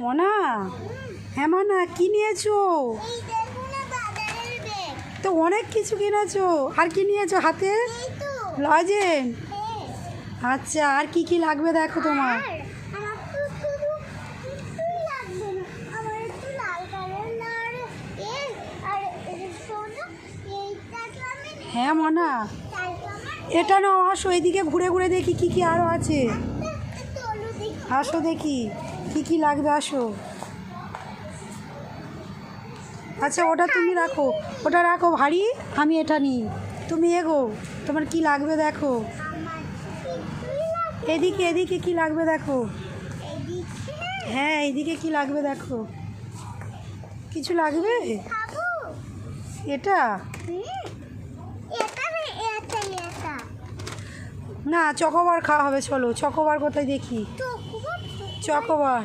মনা, হ্যাঁ মনা, কি নিয়েছো? তো অনেক কিছু কিনেছো। আর কি নিয়েছো হাতে? লজেন। আচ্ছা, আর কি কি লাগবে দেখো তোমার? হ্যাঁ মনা, এটা নাও, আসো এদিকে ঘুরে ঘুরে দেখি কি কি আরও আছে। আসো দেখি কি কি লাগবে, আসো। আচ্ছা, ওটা তুমি রাখো, ওটা রাখো ভারী, আমি এটা নিই। তুমি এগো, তোমার কি লাগবে দেখো। এদিকে এদিকে কি লাগবে দেখো। হ্যাঁ, এইদিকে কি লাগবে দেখো। কিছু লাগবে? এটা না, চকোবার খাওয়া হবে, চলো চকোবার কোথায় দেখি। চকোবার